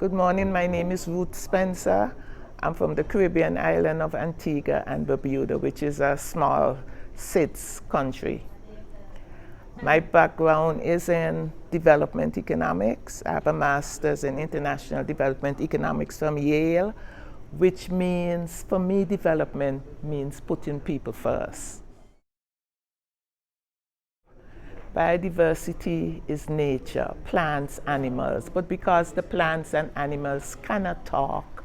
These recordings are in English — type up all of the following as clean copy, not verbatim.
Good morning, my name is Ruth Spencer. I'm from the Caribbean island of Antigua and Barbuda, which is a small SIDS country. My background is in development economics. I have a master's in international development economics from Yale, which means, for me, development means putting people first. Biodiversity is nature, plants, animals, but because the plants and animals cannot talk,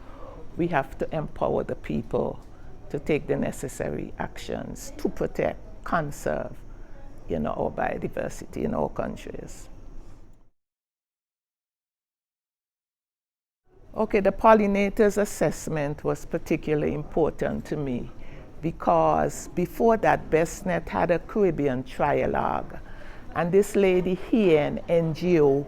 we have to empower the people to take the necessary actions to protect, conserve, our biodiversity in our countries. Okay, the pollinators assessment was particularly important to me because before that, BestNet had a Caribbean trialogue. And this lady here, an NGO,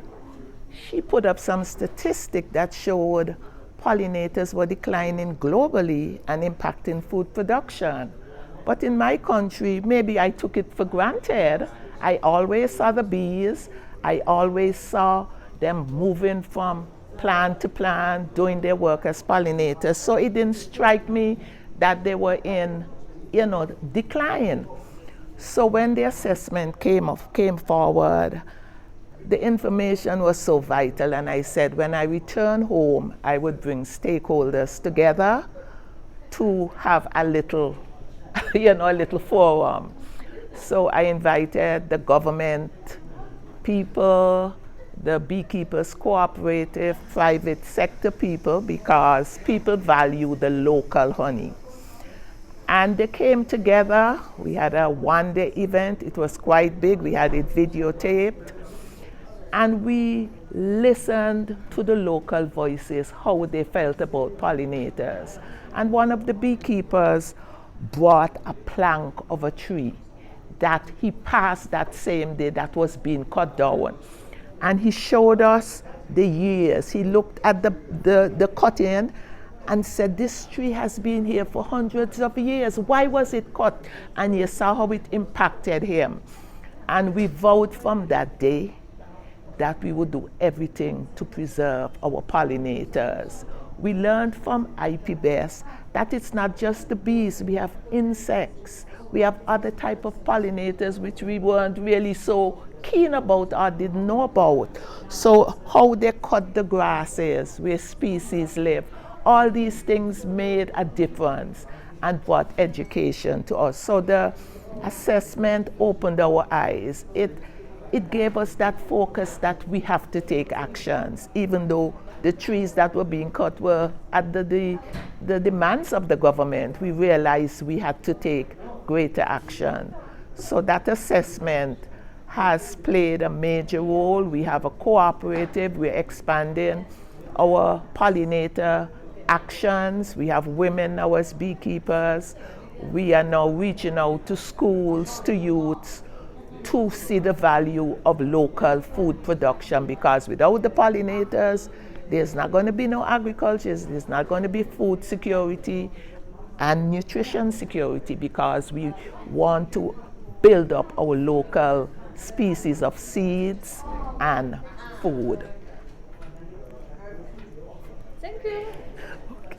she put up some statistic that showed pollinators were declining globally and impacting food production. But in my country, maybe I took it for granted. I always saw the bees. I always saw them moving from plant to plant, doing their work as pollinators. So it didn't strike me that they were in, decline. So when the assessment came forward, the information was so vital, and I said when I return home, I would bring stakeholders together to have a little, a little forum. So I invited the government people, the beekeepers cooperative, private sector people, because people value the local honey. And they came together. We had a one-day event. It was quite big. We had it videotaped. And we listened to the local voices, how they felt about pollinators. And one of the beekeepers brought a plank of a tree that he passed that same day that was being cut down. And he showed us the years. He looked at the cutting and said, this tree has been here for hundreds of years. Why was it cut? And you saw how it impacted him. And we vowed from that day that we would do everything to preserve our pollinators. We learned from IPBES that it's not just the bees, we have insects. We have other type of pollinators which we weren't really so keen about or didn't know about. So how they cut the grasses, where species live, all these things made a difference and brought education to us. So the assessment opened our eyes. It gave us that focus that we have to take actions, even though the trees that were being cut were at the demands of the government. We realized we had to take greater action. So that assessment has played a major role. We have a cooperative. We're expanding our pollinator actions. We have women now as beekeepers. We are now reaching out to schools, to youths, to see the value of local food production, because without the pollinators, there's not going to be no agriculture, there's not going to be food security and nutrition security, because we want to build up our local species of seeds and food. Thank you. Okay.